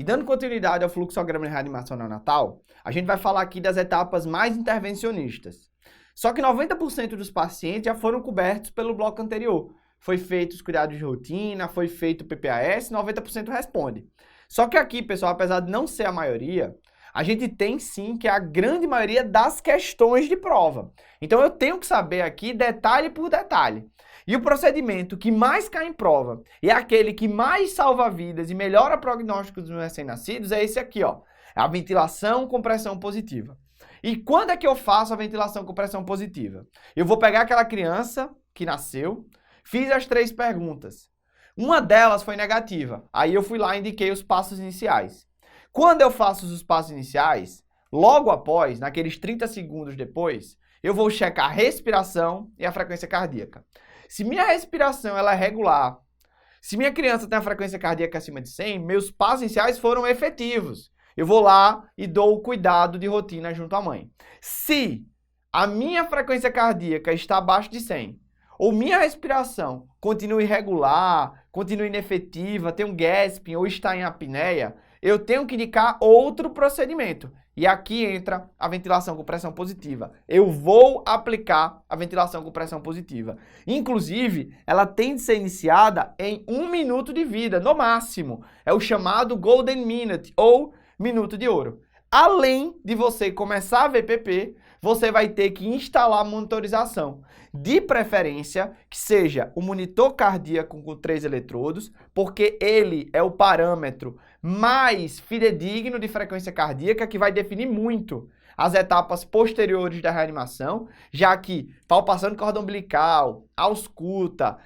E dando continuidade ao fluxograma de reanimação neonatal, a gente vai falar aqui das etapas mais intervencionistas. Só que 90% dos pacientes já foram cobertos pelo bloco anterior. Foi feito os cuidados de rotina, foi feito o PPAS, 90% responde. Só que aqui, pessoal, apesar de não ser a maioria, a gente tem sim que é a grande maioria das questões de prova. Então eu tenho que saber aqui detalhe por detalhe. E o procedimento que mais cai em prova e é aquele que mais salva vidas e melhora o prognóstico dos recém-nascidos é esse aqui, ó. É a ventilação com pressão positiva. E quando é que eu faço a ventilação com pressão positiva? Eu vou pegar aquela criança que nasceu, fiz as 3 perguntas. Uma delas foi negativa. Aí eu fui lá e indiquei os passos iniciais. Quando eu faço os passos iniciais, logo após, naqueles 30 segundos depois, eu vou checar a respiração e a frequência cardíaca. Se minha respiração ela é regular, se minha criança tem a frequência cardíaca acima de 100, meus passos iniciais foram efetivos. Eu vou lá e dou o cuidado de rotina junto à mãe. Se a minha frequência cardíaca está abaixo de 100, ou minha respiração continua irregular, continua inefetiva, tem um gasping ou está em apneia, eu tenho que indicar outro procedimento. E aqui entra a ventilação com pressão positiva. Eu vou aplicar a ventilação com pressão positiva. Inclusive, ela tem de ser iniciada em 1 minuto de vida, no máximo. É o chamado Golden Minute, ou minuto de ouro. Além de você começar a VPP, você vai ter que instalar a monitorização. De preferência, que seja o monitor cardíaco com 3 eletrodos, porque ele é o parâmetro mais fidedigno de frequência cardíaca que vai definir muito as etapas posteriores da reanimação, já que palpação de cordão umbilical, ausculta,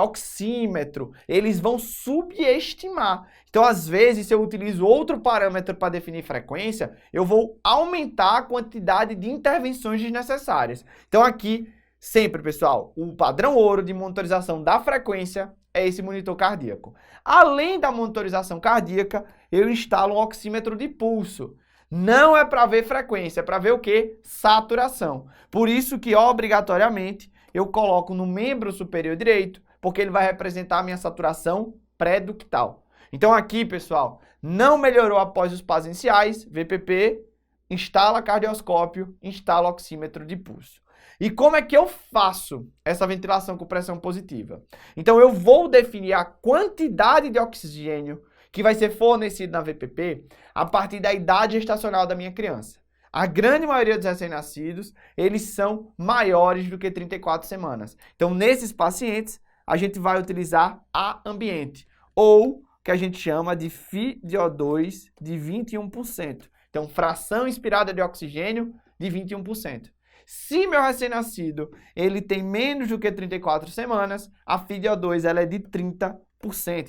oxímetro, eles vão subestimar. Então, às vezes, se eu utilizo outro parâmetro para definir frequência, eu vou aumentar a quantidade de intervenções desnecessárias. Então, aqui, sempre, pessoal, o padrão ouro de monitorização da frequência é esse monitor cardíaco. Além da monitorização cardíaca, eu instalo um oxímetro de pulso. Não é para ver frequência, é para ver o quê? Saturação. Por isso que, obrigatoriamente, eu coloco no membro superior direito, porque ele vai representar a minha saturação pré-ductal. Então aqui, pessoal, não melhorou após os passos iniciais, VPP, instala cardioscópio, instala oxímetro de pulso. E como é que eu faço essa ventilação com pressão positiva? Então eu vou definir a quantidade de oxigênio que vai ser fornecido na VPP a partir da idade gestacional da minha criança. A grande maioria dos recém-nascidos, eles são maiores do que 34 semanas. Então, nesses pacientes, a gente vai utilizar a ambiente, ou que a gente chama de FiO2 de 21%. Então, fração inspirada de oxigênio de 21%. Se meu recém-nascido ele tem menos do que 34 semanas, a FiO2 ela é de 30%.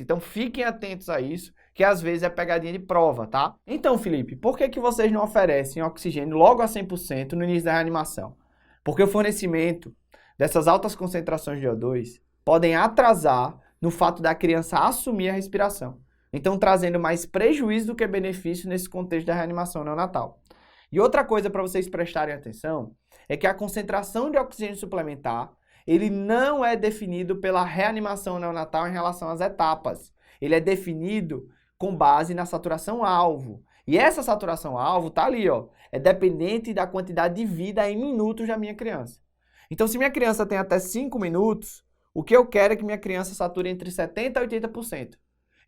Então, fiquem atentos a isso, que às vezes é pegadinha de prova, tá? Então, Felipe, por que vocês não oferecem oxigênio logo a 100% no início da reanimação? Porque o fornecimento dessas altas concentrações de O2 podem atrasar no fato da criança assumir a respiração. Então, trazendo mais prejuízo do que benefício nesse contexto da reanimação neonatal. E outra coisa para vocês prestarem atenção é que a concentração de oxigênio suplementar ele não é definido pela reanimação neonatal em relação às etapas. Ele é definido com base na saturação-alvo. E essa saturação-alvo está ali, ó, é dependente da quantidade de vida em minutos da minha criança. Então, se minha criança tem até 5 minutos, o que eu quero é que minha criança sature entre 70% e 80%.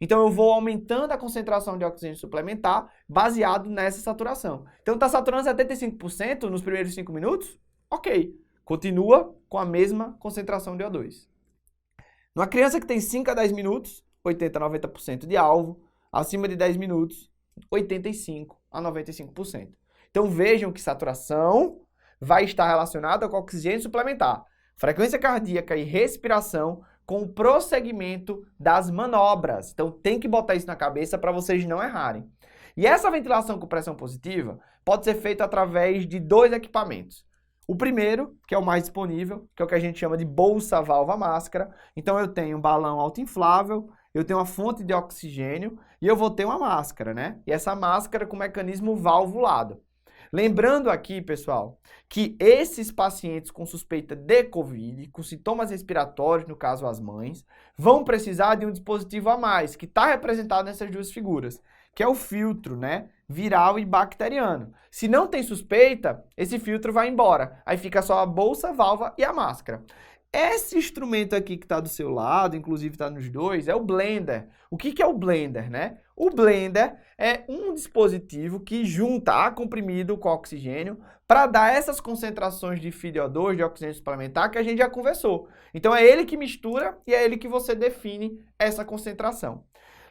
Então, eu vou aumentando a concentração de oxigênio suplementar baseado nessa saturação. Então, está saturando 75% nos primeiros 5 minutos? Ok. Continua com a mesma concentração de O2. Numa criança que tem 5 a 10 minutos, 80% a 90% de alvo. Acima de 10 minutos, 85% a 95%. Então, vejam que saturação vai estar relacionada com oxigênio suplementar, frequência cardíaca e respiração com o prosseguimento das manobras. Então, tem que botar isso na cabeça para vocês não errarem. E essa ventilação com pressão positiva pode ser feita através de 2 equipamentos. O primeiro, que é o mais disponível, que é o que a gente chama de bolsa, válvula, máscara. Então, eu tenho um balão autoinflável, eu tenho uma fonte de oxigênio e eu vou ter uma máscara, né? E essa máscara com mecanismo valvulado. Lembrando aqui, pessoal, que esses pacientes com suspeita de Covid, com sintomas respiratórios, no caso as mães, vão precisar de um dispositivo a mais, que está representado nessas duas figuras, que é o filtro, né, viral e bacteriano. Se não tem suspeita, esse filtro vai embora. Aí fica só a bolsa, a válvula e a máscara. Esse instrumento aqui que está do seu lado, inclusive está nos dois, é o blender. O que é o blender, né? O blender é um dispositivo que junta ar comprimido com oxigênio para dar essas concentrações de FiO2, de oxigênio suplementar, que a gente já conversou. Então é ele que mistura e é ele que você define essa concentração.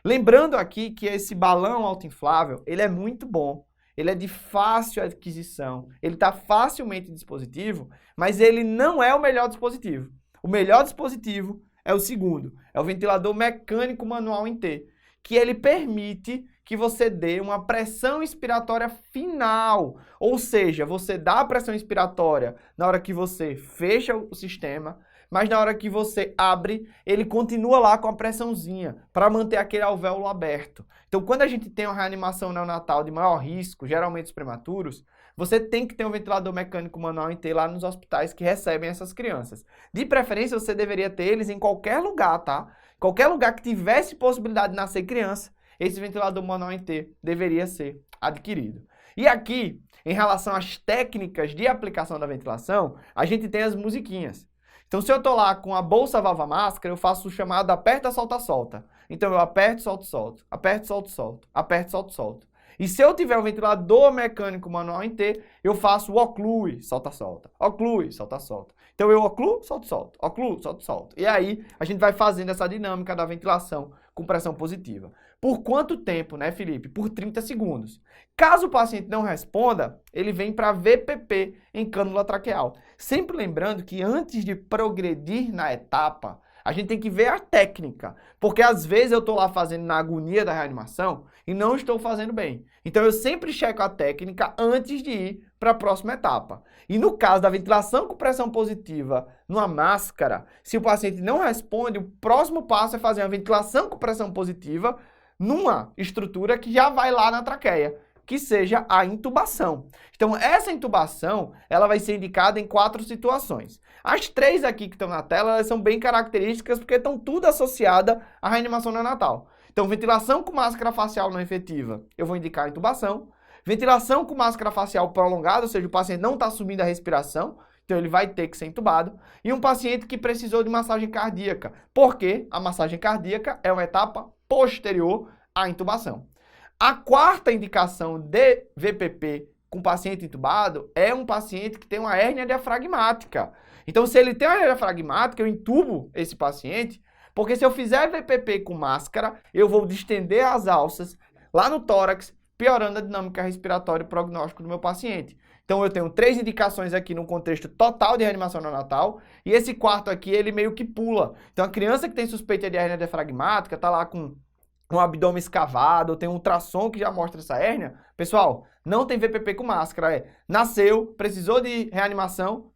Lembrando aqui que esse balão autoinflável, ele é muito bom. Ele é de fácil aquisição, ele está facilmente dispositivo, mas ele não é o melhor dispositivo. O melhor dispositivo é o segundo, é o ventilador mecânico manual em T, que ele permite que você dê uma pressão inspiratória final, ou seja, você dá a pressão inspiratória na hora que você fecha o sistema, mas na hora que você abre, ele continua lá com a pressãozinha, para manter aquele alvéolo aberto. Então, quando a gente tem uma reanimação neonatal de maior risco, geralmente os prematuros, você tem que ter um ventilador mecânico manual em T lá nos hospitais que recebem essas crianças. De preferência, você deveria ter eles em qualquer lugar, tá? Qualquer lugar que tivesse possibilidade de nascer criança, esse ventilador manual em T deveria ser adquirido. E aqui, em relação às técnicas de aplicação da ventilação, a gente tem as musiquinhas. Então, se eu estou lá com a bolsa, válvula, máscara, eu faço o chamado aperta, solta, solta. Então, eu aperto, solto, solto, aperto, solto, solto, aperto, solto, solto. E se eu tiver um ventilador mecânico manual em T, eu faço o oclui, solta, solta, oclui, solta, solta. Então, eu ocluo, solto, solto, ocluo, solto, solto. E aí, a gente vai fazendo essa dinâmica da ventilação com pressão positiva. Por quanto tempo, né, Felipe? Por 30 segundos. Caso o paciente não responda, ele vem para VPP em cânula traqueal. Sempre lembrando que antes de progredir na etapa, a gente tem que ver a técnica, porque às vezes eu estou lá fazendo na agonia da reanimação e não estou fazendo bem. Então eu sempre checo a técnica antes de ir para a próxima etapa. E no caso da ventilação com pressão positiva numa máscara, se o paciente não responde, o próximo passo é fazer uma ventilação com pressão positiva numa estrutura que já vai lá na traqueia, que seja a intubação. Então, essa intubação, ela vai ser indicada em 4 situações. As 3 aqui que estão na tela, elas são bem características porque estão tudo associadas à reanimação neonatal. Então, ventilação com máscara facial não efetiva, eu vou indicar a intubação. Ventilação com máscara facial prolongada, ou seja, o paciente não está assumindo a respiração, então ele vai ter que ser intubado. E um paciente que precisou de massagem cardíaca, porque a massagem cardíaca é uma etapa posterior à intubação. A 4ª indicação de VPP com paciente intubado é um paciente que tem uma hérnia diafragmática. Então, se ele tem uma hérnia diafragmática, eu intubo esse paciente, porque se eu fizer VPP com máscara, eu vou distender as alças lá no tórax, piorando a dinâmica respiratória e prognóstico do meu paciente. Então, eu tenho 3 indicações aqui no contexto total de reanimação neonatal, e esse 4º aqui, ele meio que pula. Então, a criança que tem suspeita de hérnia diafragmática, está lá com um abdômen escavado, ou tem um ultrassom que já mostra essa hérnia, pessoal, não tem VPP com máscara, nasceu, precisou de reanimação,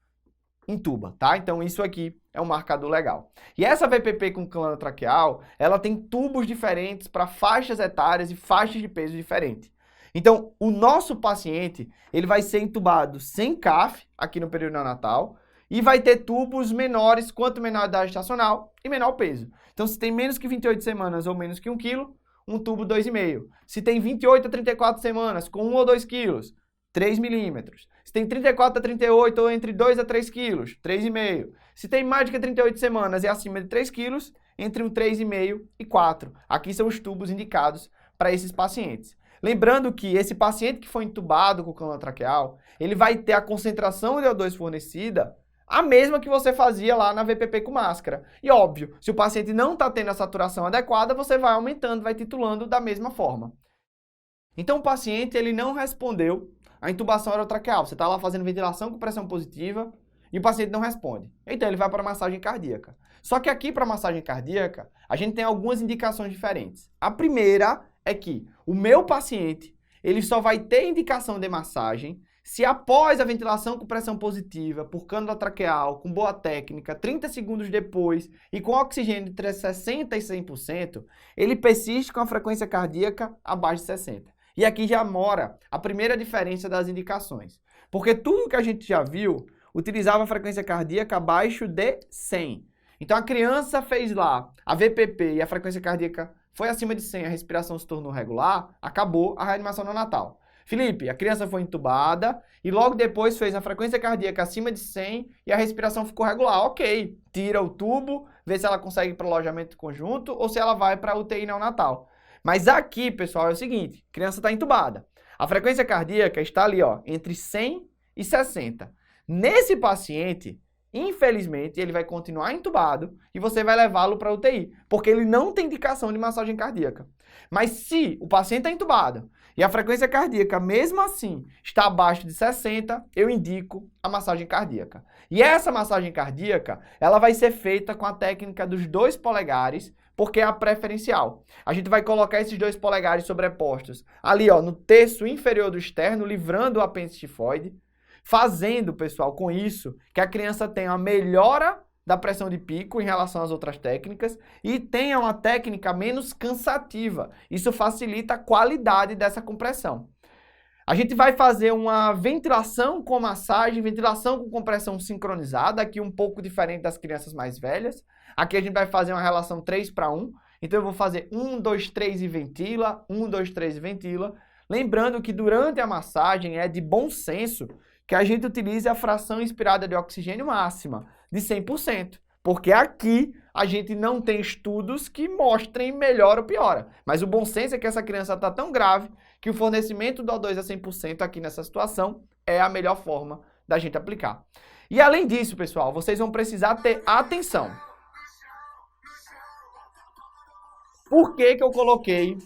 intuba, tá? Então isso aqui é um marcador legal. E essa VPP com cânula traqueal, ela tem tubos diferentes para faixas etárias e faixas de peso diferentes. Então, o nosso paciente, ele vai ser intubado sem CAF, aqui no período neonatal, e vai ter tubos menores, quanto menor a idade gestacional e menor o peso. Então, se tem menos que 28 semanas ou menos que 1 quilo, um tubo 2,5. Se tem 28 a 34 semanas, com 1 ou 2 quilos, 3 milímetros. Se tem 34 a 38 ou entre 2 a 3 quilos, 3,5. Se tem mais de 38 semanas e acima de 3 quilos, entre 3,5 e 4. Aqui são os tubos indicados para esses pacientes. Lembrando que esse paciente que foi intubado com cânula traqueal, ele vai ter a concentração de O2 fornecida a mesma que você fazia lá na VPP com máscara. E óbvio, se o paciente não está tendo a saturação adequada, você vai aumentando, vai titulando da mesma forma. Então o paciente ele não respondeu à intubação orotraqueal. Você está lá fazendo ventilação com pressão positiva e o paciente não responde. Então ele vai para a massagem cardíaca. Só que aqui para a massagem cardíaca, a gente tem algumas indicações diferentes. A primeira é que o meu paciente ele só vai ter indicação de massagem se após a ventilação com pressão positiva, por cânula traqueal, com boa técnica, 30 segundos depois e com oxigênio entre 60% e 100%, ele persiste com a frequência cardíaca abaixo de 60. E aqui já mora a primeira diferença das indicações. Porque tudo que a gente já viu utilizava a frequência cardíaca abaixo de 100. Então a criança fez lá a VPP e a frequência cardíaca foi acima de 100, a respiração se tornou regular, acabou a reanimação neonatal. Felipe, a criança foi entubada e logo depois fez a frequência cardíaca acima de 100 e a respiração ficou regular. Ok, tira o tubo, vê se ela consegue ir para o alojamento conjunto ou se ela vai para a UTI neonatal. Mas aqui, pessoal, é o seguinte, a criança está entubada. A frequência cardíaca está ali, ó, entre 100 e 60. Nesse paciente, infelizmente, ele vai continuar entubado e você vai levá-lo para a UTI, porque ele não tem indicação de massagem cardíaca. Mas se o paciente está entubado e a frequência cardíaca, mesmo assim, está abaixo de 60, eu indico a massagem cardíaca. E essa massagem cardíaca, ela vai ser feita com a técnica dos 2 polegares, porque é a preferencial. A gente vai colocar esses 2 polegares sobrepostos ali, ó, no terço inferior do externo, livrando o apêndice tifoide, fazendo, pessoal, com isso, que a criança tenha uma melhora da pressão de pico em relação às outras técnicas e tenha uma técnica menos cansativa. Isso facilita a qualidade dessa compressão. A gente vai fazer uma ventilação com massagem, ventilação com compressão sincronizada, aqui um pouco diferente das crianças mais velhas. Aqui a gente vai fazer uma relação 3:1. Então eu vou fazer 1, 2, 3 e ventila, 1, 2, 3 e ventila. Lembrando que durante a massagem é de bom senso que a gente utilize a fração inspirada de oxigênio máxima, de 100%. Porque aqui a gente não tem estudos que mostrem melhora ou piora. Mas o bom senso é que essa criança está tão grave que o fornecimento do O2 a 100% aqui nessa situação é a melhor forma da gente aplicar. E além disso, pessoal, vocês vão precisar ter atenção. Por que que eu coloquei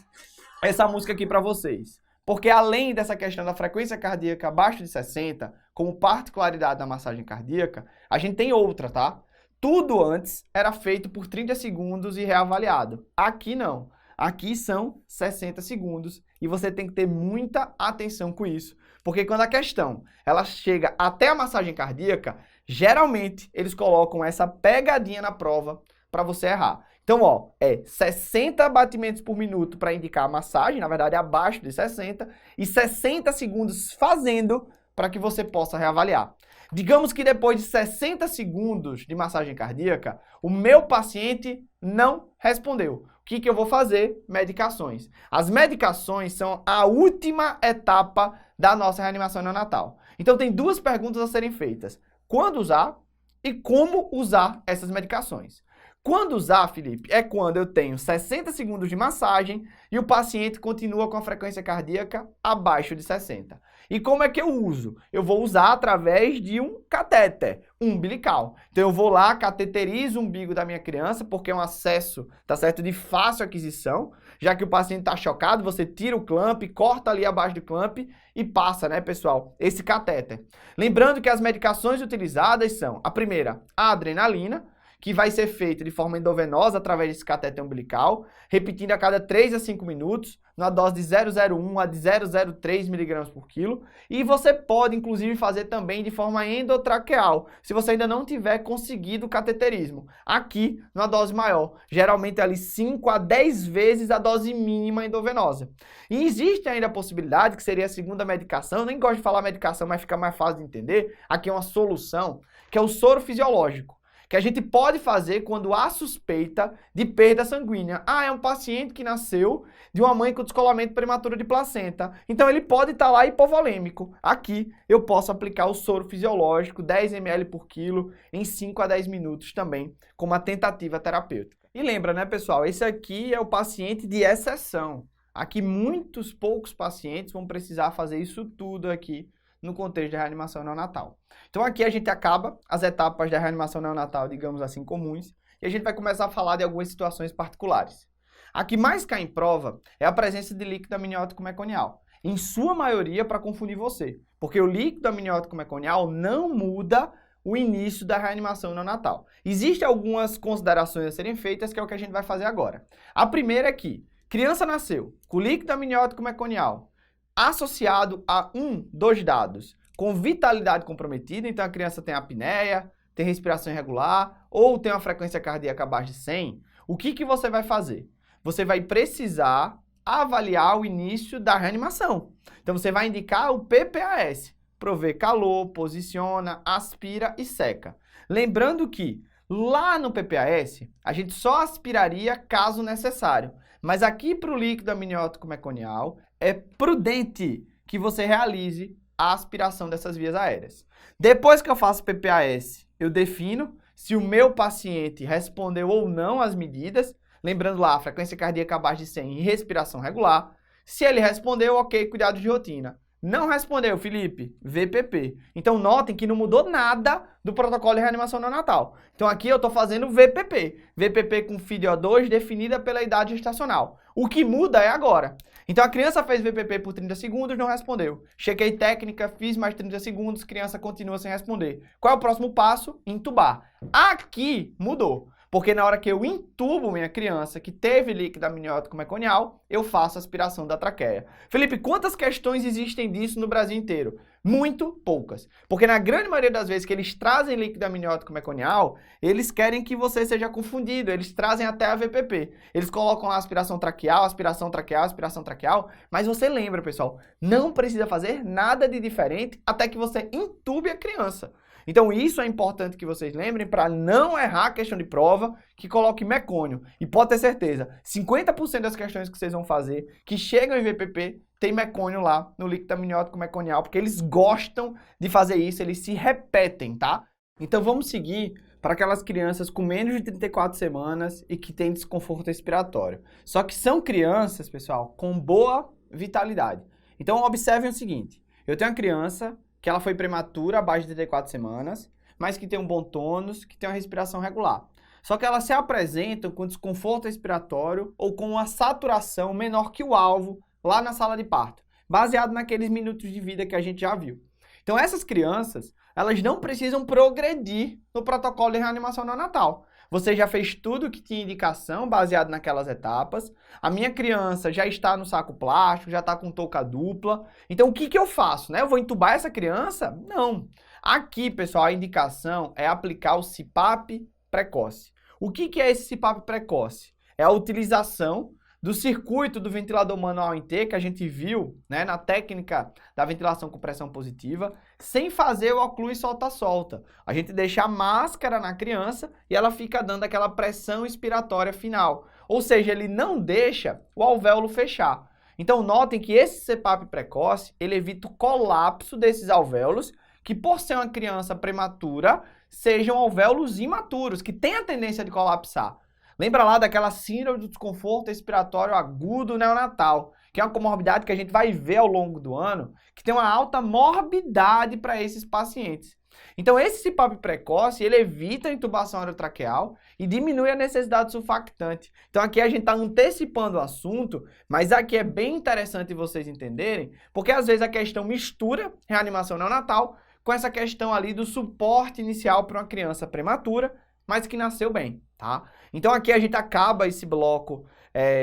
essa música aqui para vocês? Porque além dessa questão da frequência cardíaca abaixo de 60, como particularidade da massagem cardíaca, a gente tem outra, tá? Tudo antes era feito por 30 segundos e reavaliado. Aqui não. Aqui são 60 segundos e você tem que ter muita atenção com isso. Porque quando a questão ela chega até a massagem cardíaca, geralmente eles colocam essa pegadinha na prova para você errar. Então, ó, é 60 batimentos por minuto para indicar a massagem, na verdade abaixo de 60, e 60 segundos fazendo para que você possa reavaliar. Digamos que depois de 60 segundos de massagem cardíaca, o meu paciente não respondeu. O que que eu vou fazer? Medicações. As medicações são a última etapa da nossa reanimação neonatal. Então, tem 2 perguntas a serem feitas. Quando usar e como usar essas medicações. Quando usar, Felipe, é quando eu tenho 60 segundos de massagem e o paciente continua com a frequência cardíaca abaixo de 60. E como é que eu uso? Eu vou usar através de um catéter umbilical. Então eu vou lá, cateterizo o umbigo da minha criança, porque é um acesso, tá certo, de fácil aquisição. Já que o paciente está chocado, você tira o clamp, corta ali abaixo do clamp e passa, né, pessoal, esse catéter. Lembrando que as medicações utilizadas são, a primeira, a adrenalina, que vai ser feita de forma endovenosa através desse catéter umbilical, repetindo a cada 3 a 5 minutos, numa dose de 0,01 a de 0,03 mg por quilo. E você pode, inclusive, fazer também de forma endotraqueal, se você ainda não tiver conseguido o cateterismo. Aqui, numa dose maior, geralmente ali 5 a 10 vezes a dose mínima endovenosa. E existe ainda a possibilidade, que seria a segunda medicação, eu nem gosto de falar medicação, mas fica mais fácil de entender, aqui é uma solução, que é o soro fisiológico, que a gente pode fazer quando há suspeita de perda sanguínea. Ah, é um paciente que nasceu de uma mãe com descolamento prematuro de placenta. Então ele pode estar lá hipovolêmico. Aqui eu posso aplicar o soro fisiológico, 10 ml por quilo, em 5 a 10 minutos também, como uma tentativa terapêutica. E lembra, né, pessoal, esse aqui é o paciente de exceção. Aqui muitos poucos pacientes vão precisar fazer isso tudo aqui no contexto da reanimação neonatal. Então aqui a gente acaba as etapas da reanimação neonatal, digamos assim, comuns, e a gente vai começar a falar de algumas situações particulares. A que mais cai em prova é a presença de líquido amniótico meconial, em sua maioria para confundir você, porque o líquido amniótico meconial não muda o início da reanimação neonatal. Existem algumas considerações a serem feitas, que é o que a gente vai fazer agora. A primeira é que criança nasceu com líquido amniótico meconial associado a um dos dados com vitalidade comprometida, então a criança tem apneia, tem respiração irregular ou tem uma frequência cardíaca abaixo de 100, o que que você vai fazer? Você vai precisar avaliar o início da reanimação. Então você vai indicar o PPAS, prover calor, posiciona, aspira e seca. Lembrando que lá no PPAS, a gente só aspiraria caso necessário, Mas aqui para o líquido amniótico meconial, é prudente que você realize a aspiração dessas vias aéreas. Depois que eu faço PPAS, eu defino se o meu paciente respondeu ou não às medidas, lembrando lá, frequência cardíaca abaixo de 100 e respiração regular. Se ele respondeu, ok, cuidado de rotina. Não respondeu, Felipe, VPP. Então, notem que não mudou nada do protocolo de reanimação neonatal. Então, aqui eu estou fazendo VPP. VPP com FiDO2 definida pela idade gestacional. O que muda é agora. Então, a criança fez VPP por 30 segundos, não respondeu. Chequei técnica, fiz mais 30 segundos, criança continua sem responder. Qual é o próximo passo? Intubar. Aqui mudou. Porque na hora que eu intubo minha criança que teve líquido amniótico meconial, eu faço aspiração da traqueia. Felipe, quantas questões existem disso no Brasil inteiro? Muito poucas. Porque na grande maioria das vezes que eles trazem líquido amniótico meconial, eles querem que você seja confundido, eles trazem até a VPP. Eles colocam lá aspiração traqueal, aspiração traqueal, aspiração traqueal, mas você lembra, pessoal, não precisa fazer nada de diferente até que você intube a criança. Então isso é importante que vocês lembrem para não errar a questão de prova que coloque mecônio. E pode ter certeza, 50% das questões que vocês vão fazer que chegam em VPP tem mecônio lá no líquido amniótico meconial, porque eles gostam de fazer isso, eles se repetem, tá? Então vamos seguir para aquelas crianças com menos de 34 semanas e que têm desconforto respiratório. Só que são crianças, pessoal, com boa vitalidade. Então observem o seguinte, eu tenho uma criança que ela foi prematura, abaixo de 34 semanas, mas que tem um bom tônus, que tem uma respiração regular. Só que elas se apresentam com desconforto respiratório ou com uma saturação menor que o alvo lá na sala de parto, baseado naqueles minutos de vida que a gente já viu. Então essas crianças, elas não precisam progredir no protocolo de reanimação neonatal. Você já fez tudo que tinha indicação baseado naquelas etapas. A minha criança já está no saco plástico, já está com touca dupla. Então, o que eu faço? Né? Eu vou entubar essa criança? Não. Aqui, pessoal, a indicação é aplicar o CPAP precoce. O que é esse CPAP precoce? É a utilização do circuito do ventilador manual em T, que a gente viu, né, na técnica da ventilação com pressão positiva, sem fazer o oclui solta-solta. A gente deixa a máscara na criança e ela fica dando aquela pressão expiratória final. Ou seja, ele não deixa o alvéolo fechar. Então, notem que esse CPAP precoce, ele evita o colapso desses alvéolos, que por ser uma criança prematura, sejam alvéolos imaturos, que têm a tendência de colapsar. Lembra lá daquela síndrome do desconforto respiratório agudo neonatal, que é uma comorbidade que a gente vai ver ao longo do ano, que tem uma alta morbidade para esses pacientes. Então, esse CPAP precoce, ele evita a intubação orotraqueal e diminui a necessidade sulfactante. Então, aqui a gente está antecipando o assunto, mas aqui é bem interessante vocês entenderem, porque às vezes a questão mistura reanimação neonatal com essa questão ali do suporte inicial para uma criança prematura, mas que nasceu bem, tá? Então aqui a gente acaba esse bloco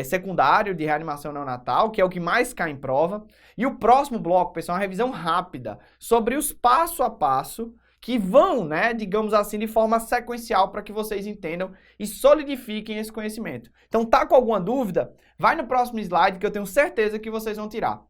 secundário de reanimação neonatal, que é o que mais cai em prova. E o próximo bloco, pessoal, é uma revisão rápida sobre os passo a passo que vão, né, digamos assim, de forma sequencial para que vocês entendam e solidifiquem esse conhecimento. Então tá com alguma dúvida? Vai no próximo slide que eu tenho certeza que vocês vão tirar.